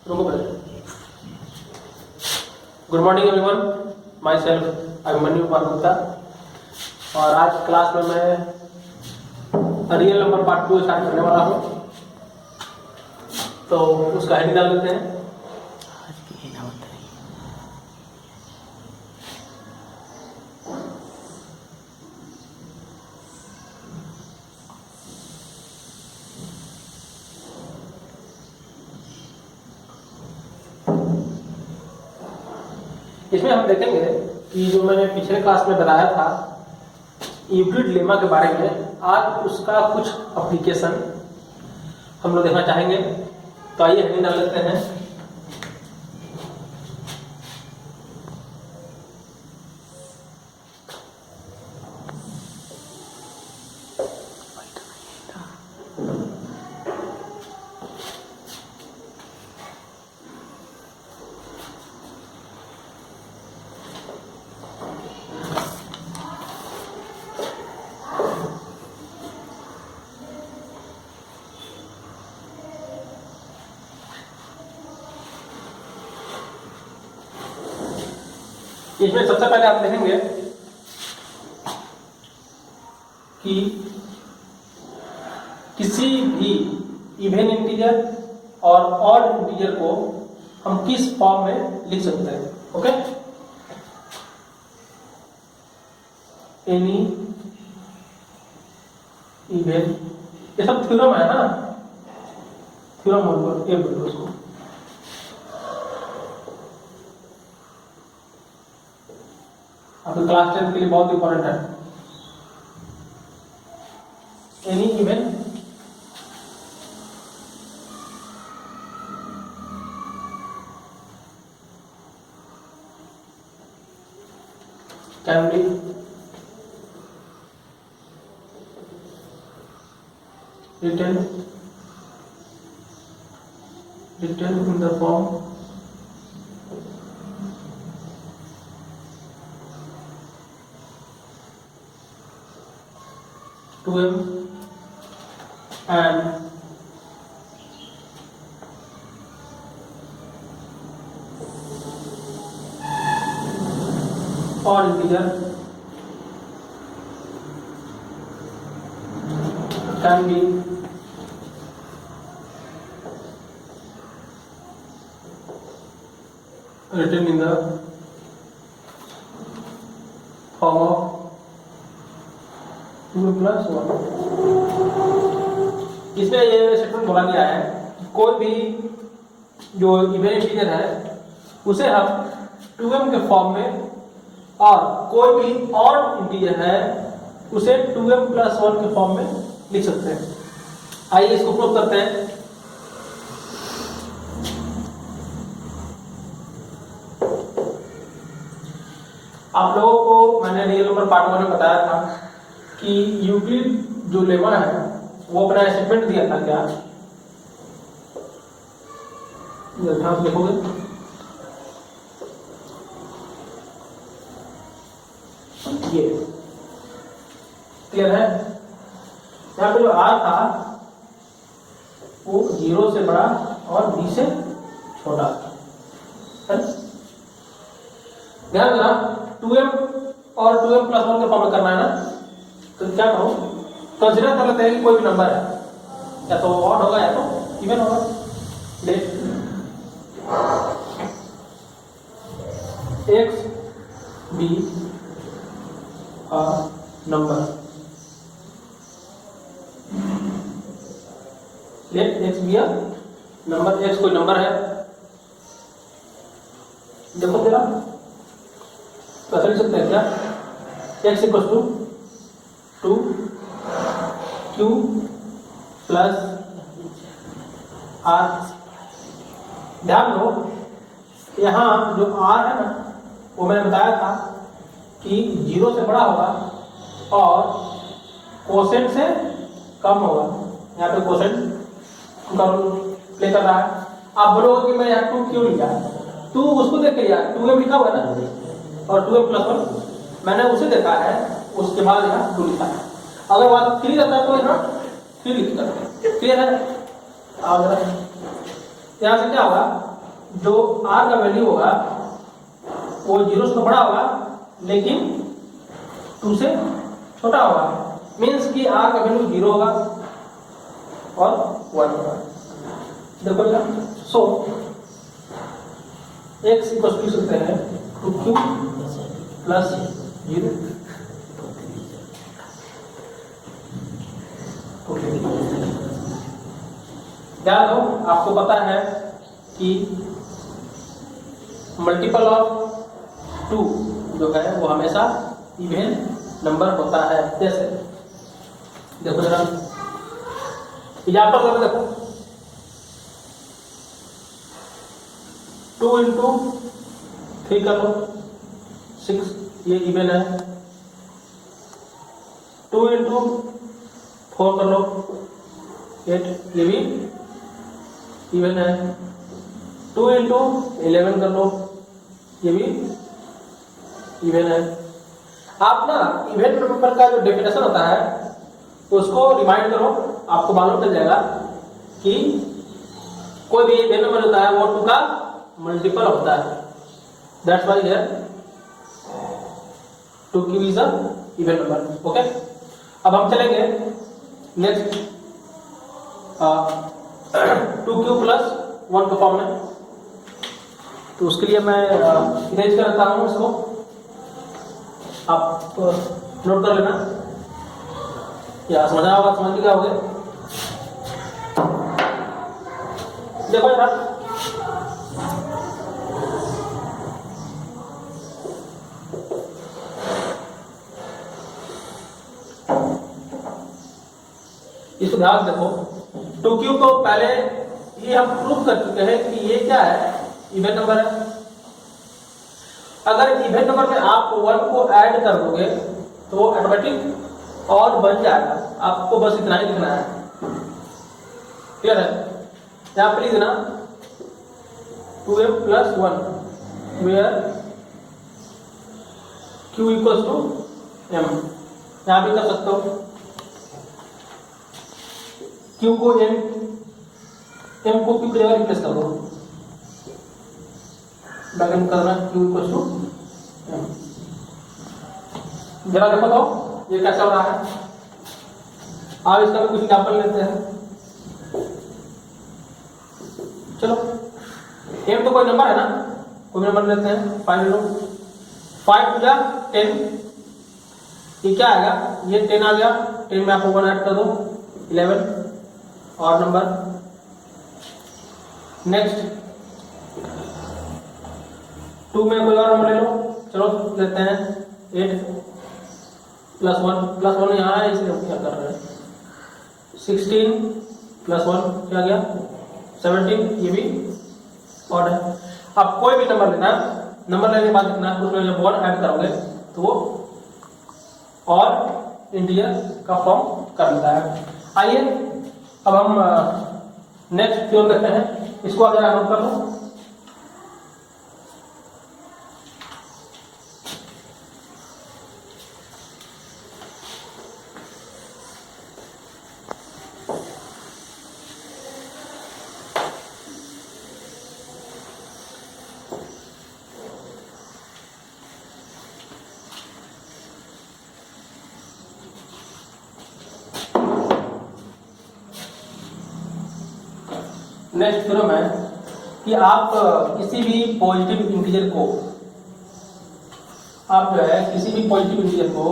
रुको पहले। Good morning everyone, my self Abhimanyu Kumar Gupta. और आज क्लास में मैं रियल नंबर पार्ट 2 स्टार्ट करने वाला हूँ, तो उसका हेडिंग डाल लेते हैं। इसमें हम देखेंगे कि जो मैंने पिछले क्लास में बताया था यूक्लिड लेमा के बारे में, आज उसका कुछ एप्लीकेशन हम लोग देखना चाहेंगे। तो आइए हेडिंग डाल लेते हैं। इसमें सबसे पहले आप देखेंगे कि किसी भी इवन इंटीजर और ऑड इंटीजर को हम किस फॉर्म में लिख सकते हैं। ओके, एनी इवन, ये सब थ्योरम है ना, थ्योरम बोल ये बोलो उसको। आपके क्लास 10 के लिए बहुत इंपॉर्टेंट है। Any even can be written in the form to m and or integer can be written in the form of 2 plus 1। इसमें ये स्टेटमेंट बोला गया है कि कोई भी जो इवन इंटीजर है उसे हम 2m के फॉर्म में, और कोई भी ऑड इंटीजर है उसे 2m plus 1 के फॉर्म में लिख सकते हैं। आइए इसको प्रूव करते हैं। आप लोगों को मैंने रियल नंबर पार्ट 1 में बताया था कि यूक्लिड जो लेमा है वो अपना स्टेटमेंट दिया था। क्या आप देखोगे, ये क्लियर है। यहाँ पे जो आर था वो 0 से बड़ा और b से छोटा है। ध्यान देना 2m और 2m plus 1 के फॉर्म में करना है ना, तो क्या करो, कंसीडर कर लेते हैं कि कोई भी नंबर है, या तो ऑड होगा या तो इवन होगा। Let x be a number, let x be a number, x कोई नंबर है। देखो जरा तो ऐसा लिख सकते हैं क्या, x equal to 2q plus r। ध्यान दो यहाँ जो r है ना वो मैंने बताया था कि 0 से बड़ा होगा और कोसेंट से कम होगा। यहाँ पे कोसेंट प्ले कर रहा है। आप बोलोगे कि मैं यहाँ 2 क्यों लिखा, तू उसको देख के लिया, 2m लिखा हुआ है ना, और 2m plus 1 मैंने उसे देखा है, उसके बाद यहाँ 2 लिखा है। अगर बात 3 रहता है तो यहाँ 3 लिखता है। क्लियर है। यहाँ से क्या होगा, जो r का वैल्यू होगा वो 0 से तो बड़ा होगा लेकिन 2 से छोटा होगा, मीन्स कि r का वैल्यू 0 होगा और 1 होगा। देखो ना, सो x इक्वल टू सकते हैं 2q प्लस 0। ध्यान दो, आपको पता है कि मल्टीपल ऑफ 2 जो है वो हमेशा इवन नंबर होता है। जैसे देखो जरा एग्जाम्पल करके देखो, 2 इंटू 3 कर लो 6, ये इवन है। 2 इंटू 4 कर लो 8, ये भी इवन है। 2 इंटू 11 कर लो, ये भी इवन है। आप ना इवन नंबर का जो डेफिनेशन होता है उसको रिमाइंड करो, आपको मालूम चल जाएगा कि कोई भी इवन नंबर होता है वो 2 का मल्टीपल होता है। That's why here 2q is a even number. Okay, अब हम चलेंगे नेक्स्ट 2q प्लस 1 के फॉर्म में। तो उसके लिए मैं इरेज करता हूँ इसको, आप नोट कर लेना या समझना होगा, समझ क्या होगा। देखो जरा, इसको ध्यान देखो, 2q तो पहले ये हम प्रूव कर चुके हैं कि ये क्या है, इवन नंबर है। अगर इवन नंबर में आप 1 को ऐड कर दोगे तो वो ऑटोमेटिक और बन जाएगा, आपको बस इतना ही लिखना है। क्लियर है? यहां प्लीज ना 2m plus 1 where q equals to m, यहां भी कर सकते हो। q को m को q की जगह रिप्लेस कर दो, बैगन करना q इक्वल्स टू m। जरा देखो तो ये कैसा हो रहा है। आप इसका भी कुछ एग्जाम्पल लेते हैं। चलो, m तो कोई नंबर है ना, कोई नंबर लेते हैं। 5 लो, 5 टू जा 10, ये क्या आएगा, ये 10 आ गया। 10 में आप 1 ऐड कर दो 11 और नंबर। नेक्स्ट 2 में कोई और नंबर ले लो, चलो लेते हैं 8 प्लस 1 यहाँ है इसलिए हम क्या कर रहे हैं। 16 प्लस 1 क्या गया 17, ये भी ऑड है। आप कोई भी नंबर लेना, नंबर लेने के बाद लिखना, उसमें जब 1 ऐड करोगे तो वो और इंटीजर का फॉर्म कर लेता है। आइए अब हम नेक्स्ट क्यों देखते हैं, इसको अगर आप नोट कर लो। नेक्स्ट थ्योरम है कि आप किसी भी पॉजिटिव इंटीजर को, आप जो है किसी भी पॉजिटिव इंटीजर को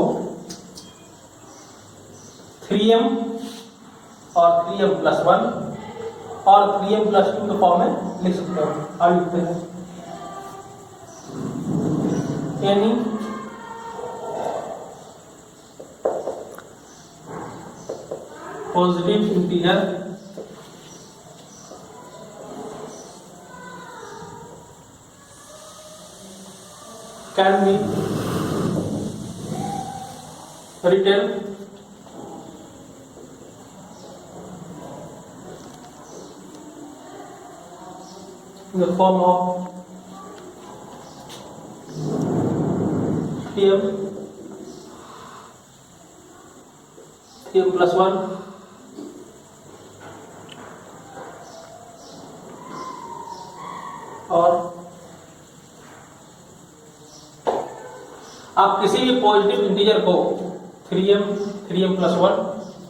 3m और 3m प्लस 1 और 3m प्लस 2 के फॉर्म में लिख सकते हो। आप लिखते हैं any positive integer can be written in the form of tm plus 1 और आप किसी भी पॉजिटिव इंटीजर को 3m 3m+1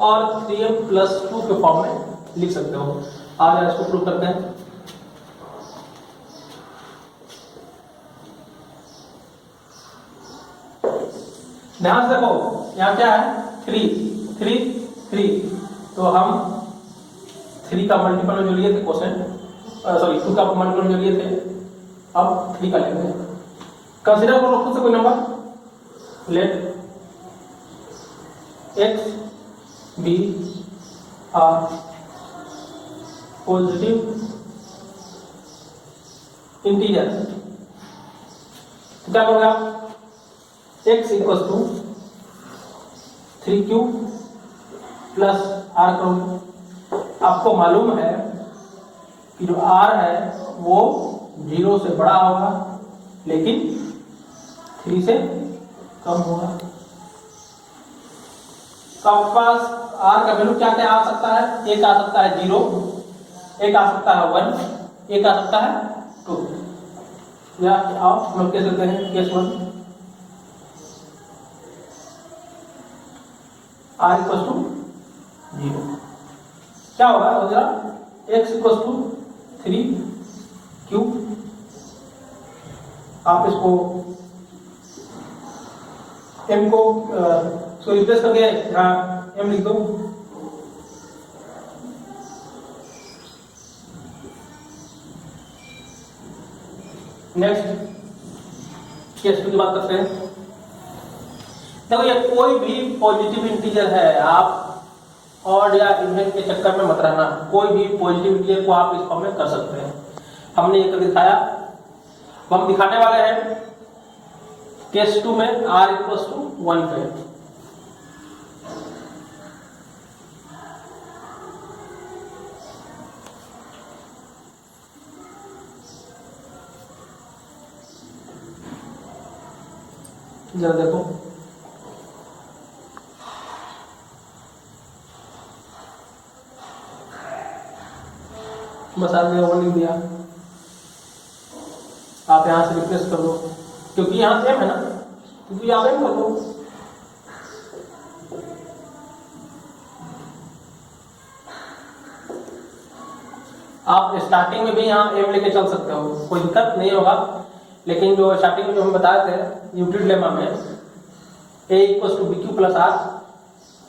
और 3m+2 के फॉर्म में लिख सकते हो। आज इसको प्रूव करते हैं। ध्यान से देखो, यहाँ क्या है 3 3 3, तो हम 3 का मल्टीपल में जो लिए थे कोसेंट, सॉरी 2 का मल्टीपल में जो लिए थे, अब 3 का लेंगे। कंसीडर करो खुद से कोई number, let x b are positive integer. तो क्या करोगे आप, x equal to 3q plus r करोगे। आपको मालूम है कि जो r है वो 0 से बड़ा होगा लेकिन 3 से कम होगा। तो आपके पास r का वैल्यू क्या क्या आ सकता है, एक आ सकता है 0, एक आ सकता है 1, एक आ सकता है 2। या आप हम कह सकते हैं केस 1 r इक्वल टू 0। क्या होगा जरा, x इक्वल टू 3q, आप इसको m को रिप्लेस करके यहाँ m लिख दो। नेक्स्ट केस 2 की बात करते हैं। देखो ये कोई भी पॉजिटिव इंटीजर है, आप ऑड या इवन के चक्कर में मत रहना, कोई भी पॉजिटिव इंटीजर को आप इस फॉर्म में कर सकते हैं। हमने ये कर दिखाया, हम दिखाने वाले हैं केस 2 में r इक्वल टू 1 पे। जरा देखो, बस आगे 1 लिख दिया, आप यहां से रिप्लेस कर दो, क्योंकि यहां m है ना, क्योंकि आप m कर दो। आप स्टार्टिंग में भी यहाँ m लेके चल सकते हो, कोई दिक्कत नहीं होगा। लेकिन जो स्टार्टिंग में जो हम बताए थे यूक्लिड लेमा में a equal to bq plus r,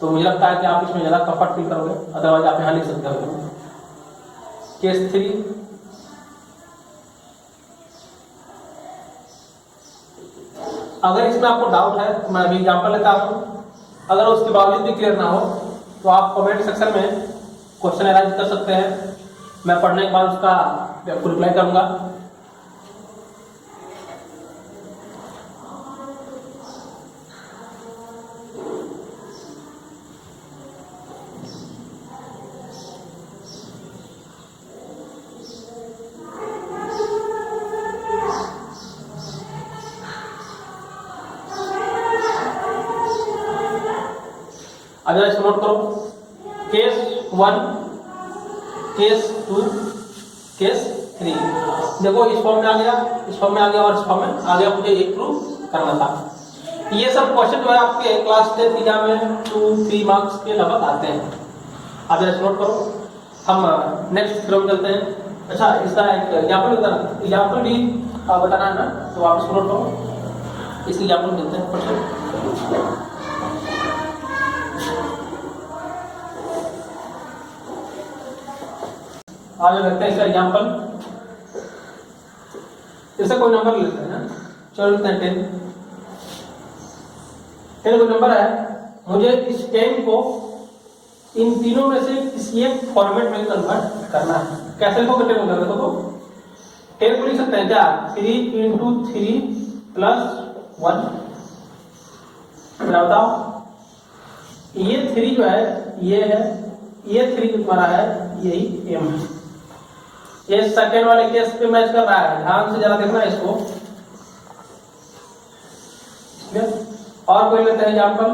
तो मुझे लगता है कि आप इसमें ज़्यादा कंफर्ट फील करोगे, अदरवाइज आप यहाँ लिख सकते हो केस 3। अगर इसमें आपको डाउट है तो मैं अभी एग्जाम्पल लेता हूँ, अगर उसके बावजूद भी क्लियर ना हो तो आप कमेंट सेक्शन में क्वेश्चन अरेंज कर सकते हैं, मैं पढ़ने के बाद उसका आपको रिप्लाई करूंगा। अब इसको नोट करो, केस 1, केस 2, केस 3। देखो इस फॉर्म में आ गया, इस फॉर्म में आ गया और इस फॉर्म में आ गया, मुझे एक प्रूव करना था। ये सब क्वेश्चन जो है आपके क्लास 10 एग्जाम में 2-3 मार्क्स के लगभग आते हैं। अब इसको नोट करो, हम नेक्स्ट थ्योरम चलते हैं। अच्छा, इसका एक एग्जाम्पल भी बताना है ना, तो आप इसको नोट करो, इसकी एग्जाम्पल मिलते हैं क्वेश्चन। आगे लगता है इसका एग्जाम्पल, जैसे कोई नंबर लेते हैं ना, चलो लेते हैं 10 कोई नंबर है, मुझे इस 10 को इन तीनों में से किसी एक फॉर्मेट में कन्वर्ट करना है। कैसे लिखोगे 10 को? देखो 10 को लिख सकते हैं क्या, 3 × 3 + 1। बताओ, ये 3 जो है ये है, ये 3 जो तुम्हारा है यही m है। ये सेकेंड वाले केस पे मैच कर रहा है, ध्यान से जरा देखना इसको। और कोई लेते हैं एग्जाम्पल,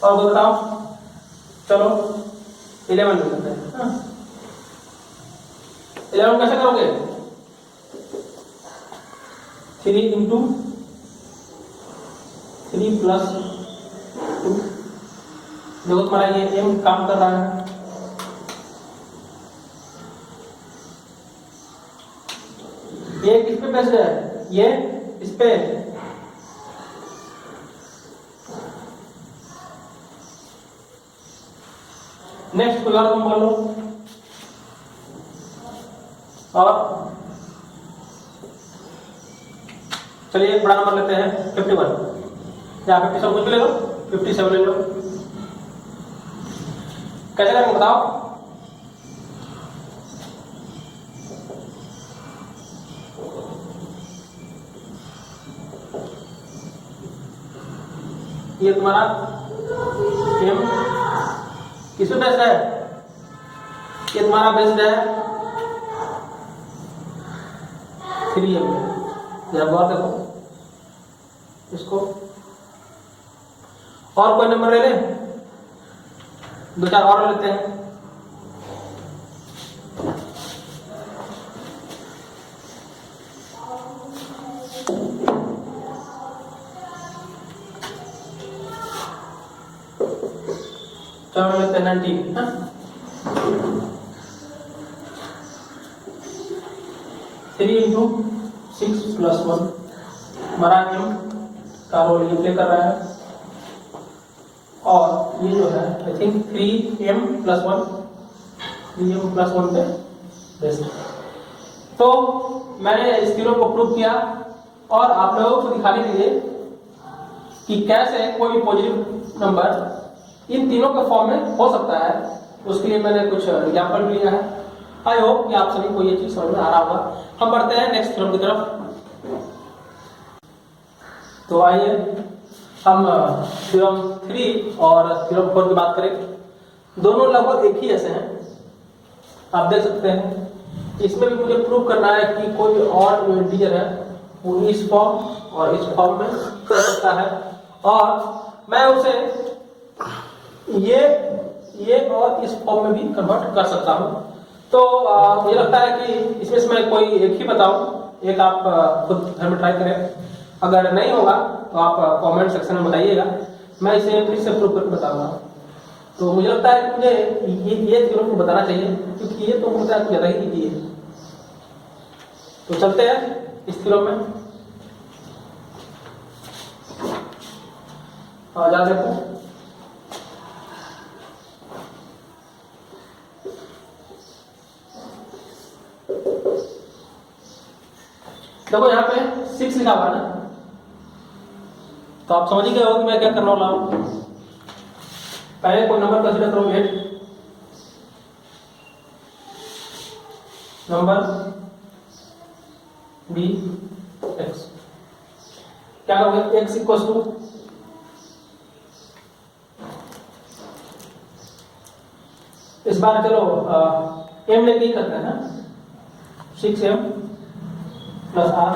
और कोई बताओ, चलो 11 लेते हैं। 11 कैसे करोगे, 3 × 3 प्लस 2। देखो तुम्हारा ये m काम कर रहा है, ये किस पे बेस्ड है, ये इस पे। नेक्स्ट कोई और तुम बोलो। और चलिए एक बड़ा नंबर लेते हैं 51 या 57, कुछ भी ले लो, 57 ले लो। कैसे करेंगे बताओ। ये तुम्हारा m किस पे बेस्ड है, ये तुम्हारा बेस्ड है 3m पे। जरा गौर देखो इसको। और कोई नंबर ले ले, दो चार और लेते हैं। चलो लेते हैं 19। 3 इंटू 6 प्लस 1 हमारा m का रोल ये प्ले कर रहा है, और ये जो है I think 3m plus 1, 3m plus 1 पे बेस्ड। तो मैंने इस थ्योरम को प्रूव किया और आप लोगों को दिखाने के लिए कि कैसे कोई पॉजिटिव नंबर इन तीनों के फॉर्म में हो सकता है, उसके लिए मैंने कुछ एग्जाम्पल भी लिया है। आई होप कि आप सभी को ये चीज समझ में आ रहा होगा। हम बढ़ते हैं नेक्स्ट थ्योरम की तरफ। तो आइए हम थ्योरम 3 और थ्योरम 4 की बात करें। दोनों लगभग एक ही जैसे हैं, आप देख सकते हैं। इसमें भी मुझे प्रूव करना है कि कोई और जो इंटीजर है वो इस फॉर्म और इस फॉर्म में कर सकता है, और मैं उसे ये और इस फॉर्म में भी कन्वर्ट कर सकता हूं। तो मुझे लगता है कि इसमें से मैं कोई एक ही बताऊं, एक आप खुद घर में ट्राई करें। अगर नहीं होगा तो आप कमेंट सेक्शन में बताइएगा, मैं इसे फिर से प्रूव करके बताऊंगा। तो मुझे लगता है कि मुझे ये थ्योरम को बताना चाहिए, क्योंकि ये तो मुझे ज्यादा ही इजी है। तो चलते हैं इस थ्योरम में। जा देखो, देखो यहाँ पे 6 लिखा हुआ है ना, तो आप समझ ही गए हो कि मैं क्या करने वाला हूं। पहले कोई नंबर कंसीडर करो 8, नंबर बी एक्स। क्या करोगे, एक्स इक्वल टू इस बार चलो एम लेके ही करते हैं ना, 6m प्लस आर।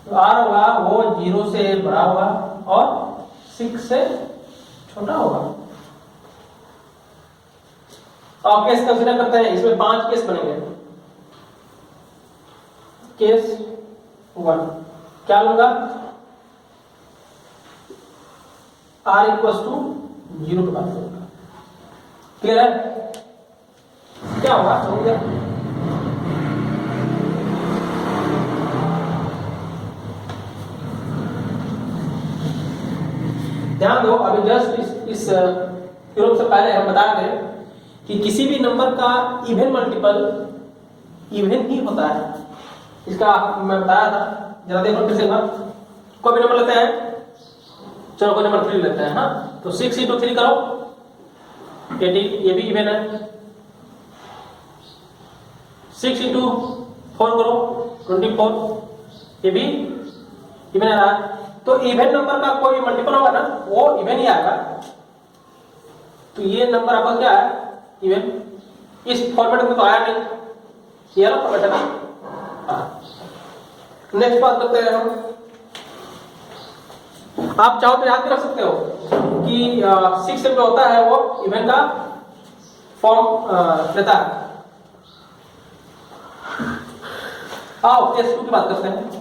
तो आर होगा वो 0 से बड़ा होगा और 6 से छोटा होगा। और केस कंसीडर करते हैं, इसमें 5 केस बनेंगे। केस 1 क्या लूंगा, आर इक्वल टू 0 के बाद होगा। क्लियर है, क्या होगा समझ गया। ध्यान दो, अभी जस्ट इस थ्योरम से पहले हम बता रहे कि किसी भी नंबर का इवन मल्टीपल इवन ही होता है। इसका मैं बताया था, जरा देखो फिर से एक बार। कोई भी नंबर लेते हैं, चलो कोई नंबर 3 लेते हैं। हाँ, तो 6 × 3 करो 18, ये भी इवन है। 6 × 4 करो 24, ये भी इवन आ रहा है। तो इवन नंबर का कोई मल्टीपल होगा ना, वो इवन ही आएगा। तो ये नंबर आपका क्या है, इवन। इस फॉर्मेट में तो आया नहीं, ये अलग फॉर्मेट है ना। नेक्स्ट बात करते हैं हम। आप चाहो तो याद भी रख सकते हो कि 6 जो होता है वो इवन का फॉर्म लेता है। आओ केस 2 की बात करते हैं।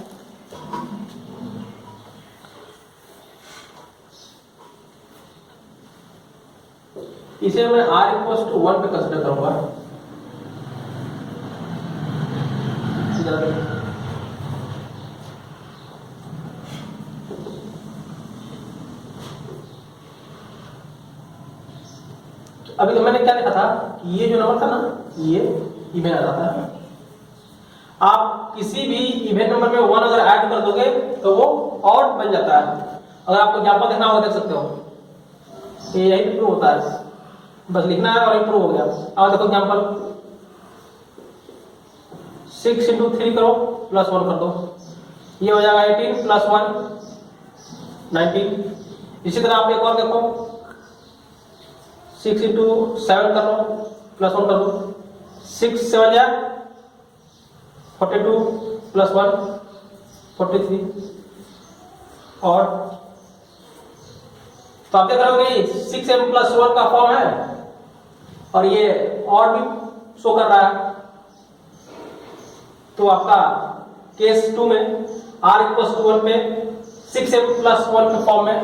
इसे मैं r इक्वल टू 1 पे कंसिडर करूंगा। अभी तो मैंने क्या लिखा था कि ये जो नंबर था ना ये इवेन आ जाता है। आप किसी भी इवेन नंबर में 1 अगर ऐड कर दोगे तो वो ऑड बन जाता है। अगर आपको एग्जांपल देखना होगा देख सकते हो, ये यही प्रूव होता है, बस लिखना है और ये प्रूव हो गया। अब देखो एग्जांपल 6 इंटू 3 करो प्लस 1 कर दो, ये हो जाएगा 18 प्लस 1 19। इसी तरह आप एक और देखो 6 इंटू 7 कर लो प्लस 1 कर दो, 6 7 जा 42 प्लस 1 43। और तो आप देख रहे हो कि 6m प्लस 1 का फॉर्म है और ये और भी शो कर रहा है। तो आपका केस 2 में r इक्वल टू 1 पे 6m प्लस 1 के फॉर्म में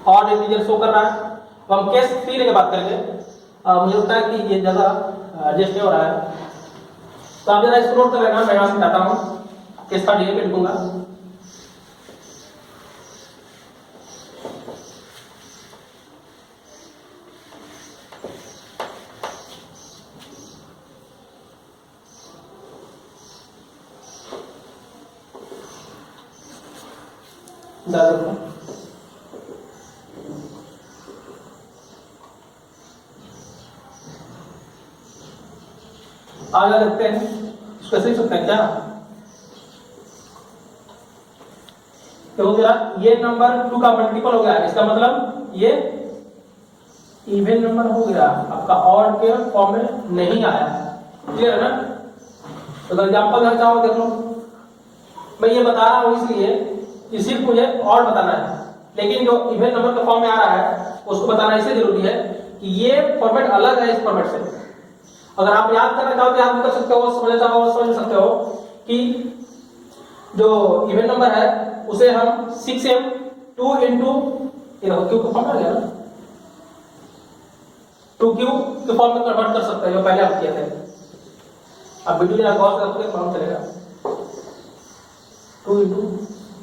और इंटीजर शो कर रहा है। तो हम केस 3 लेके बात करेंगे। मुझे लगता है कि ये ज़्यादा एडजस्ट नहीं हो रहा है, तो आप जरा इसको नोट कर लेना। मैं यहाँ से बताता हूँ, केस 3 पे लिखूंगा। आगे देखते हैं, इसको ऐसे लिख सकते हैं क्या? तो हो गया ये नंबर 2 का मल्टीपल हो गया, इसका मतलब ये इवन नंबर हो गया, आपका ऑड के फॉर्म में नहीं आया। क्लियर है ना? तो एग्जांपल देना चाहो देख लो। मैं ये बता रहा हूँ इसलिए कि सिर्फ मुझे ऑड बताना है, लेकिन जो इवन नंबर के फॉर्म में आ रहा है उसको बताना इसलिए जरूरी है कि ये फॉर्मेट अलग है इस फॉर्मेट से। अगर आप याद करना चाहो तो याद भी कर सकते हो, समझना चाहो समझ सकते हो कि जो इवन नंबर है उसे हम 6m 2 इंटू क्यू के फॉर्म में आ गया ना, 2q के फॉर्म में कन्वर्ट कर सकते हैं, जो पहले आप किए थे। अब वीडियो जरा गौर से देखोगे तो हम चलेगा 2 इंटू,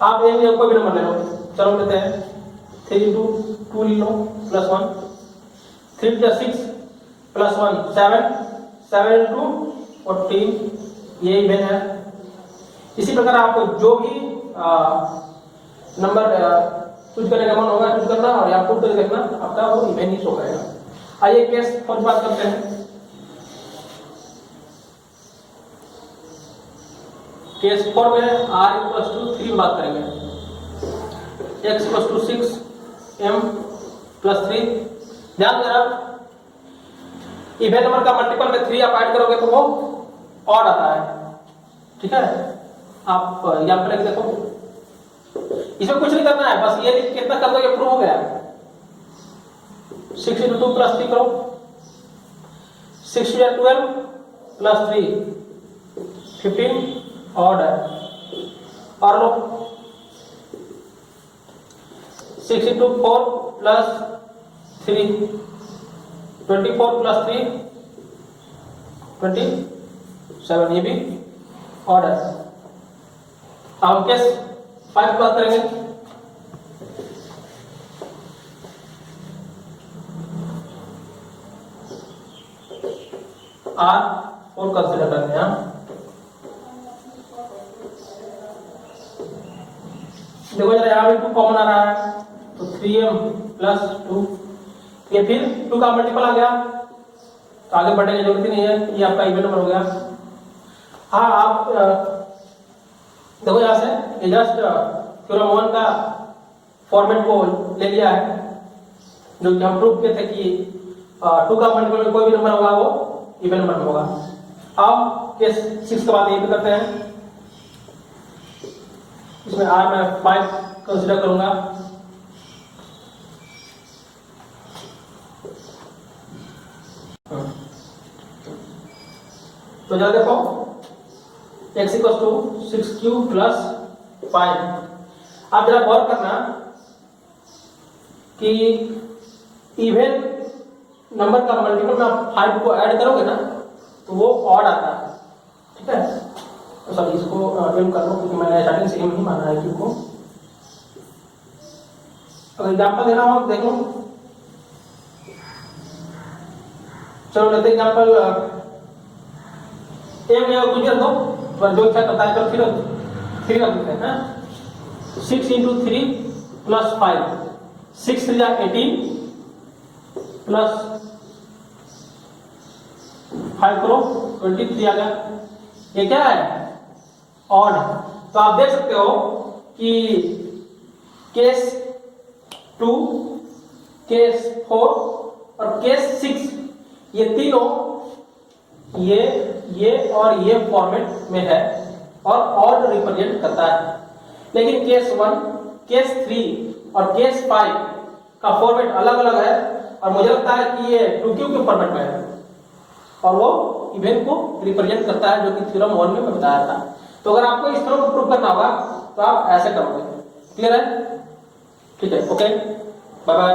आप एक कोई भी नंबर ले लो, चलो लेते हैं 3 इंटू 2 ले लो प्लस 1, 3 प्लस 6 प्लस 1 7, 7 इंटू 14, ये इवन है। इसी प्रकार आपको जो भी नंबर चूज करने का मन होगा चूज करना और यहाँ पुट करके देखना, आपका वो इवन ही शो करेगा। आइए केस 4 बात करते हैं। केस 4 में r इक्वल टू 3 बात करेंगे, x equal to 6m plus 3। ध्यान देना इवन नंबर का मल्टीपल में 3 आप ऐड करोगे तो वो ऑड आता है। ठीक है, आप यहाँ पर देखो, इसमें कुछ नहीं करना है, बस ये लिख कितना कर दो ये प्रूव हो गया। 6 इंटू 2 प्लस 3 करो, 6 या 12 प्लस 3 15 ऑड है। और लो 6 इंटू 4 प्लस 3 24 प्लस 3 27, ये भी ऑड है। अब हम केस 5 बात करेंगे। R4 कंसिडर करते हैं। देखो जरा यहाँ भी 2 कॉमन आ रहा है, तो 3m प्लस 2, ये फिर 2 का मल्टीपल आ गया, तो आगे बढ़ने की जरूरत ही नहीं है, ये आपका इवन नंबर हो गया। हाँ, आप देखो यहाँ से ये जस्ट थ्योरम 1 का फॉर्मेट को ले लिया है, जो कि हम प्रूव किए थे कि 2 का मल्टीपल में कोई भी नंबर होगा वो इवन नंबर होगा। अब केस 6 के बाद ये भी करते हैं। इसमें R मैं 5 कंसिडर करूंगा। तो जरा देखो x equal to 6q plus 5। आप जरा गौर करना कि इवन नंबर का मल्टीपल में आप 5 को ऐड करोगे ना तो वो ऑड आता है, ठीक है। तो सॉरी इसको ट्रिम कर लो क्योंकि मैंने स्टार्टिंग से नहीं माना है क्यू को। अगर एग्जाम्पल देना हो देख लो, चलो लेते एग्जाम्पल एक जगह कुछ दो पर जो इच्छा करता है चलो फिर 3 रख देते हैं। 6 इंटू 3 प्लस 5, 6 3 18 प्लस 5 करो 23 आ गया। ये क्या है? ऑड। तो आप देख सकते हो कि केस 2, केस 4 और केस 6 ये तीनों ये और ये फॉर्मेट में है और ऑड रिप्रेजेंट करता है। लेकिन केस 1, केस 3 और केस 5 का फॉर्मेट अलग अलग है और मुझे लगता है कि ये 2Q के फॉर्मेट में है और वो इवेंट को रिप्रेजेंट करता है, जो कि थ्योरम 1 में मैं बताया था। तो अगर आपको इस थ्योरम को प्रूव करना होगा तो आप ऐसे करोगे। क्लियर है? ठीक है, ओके, बाय बाय।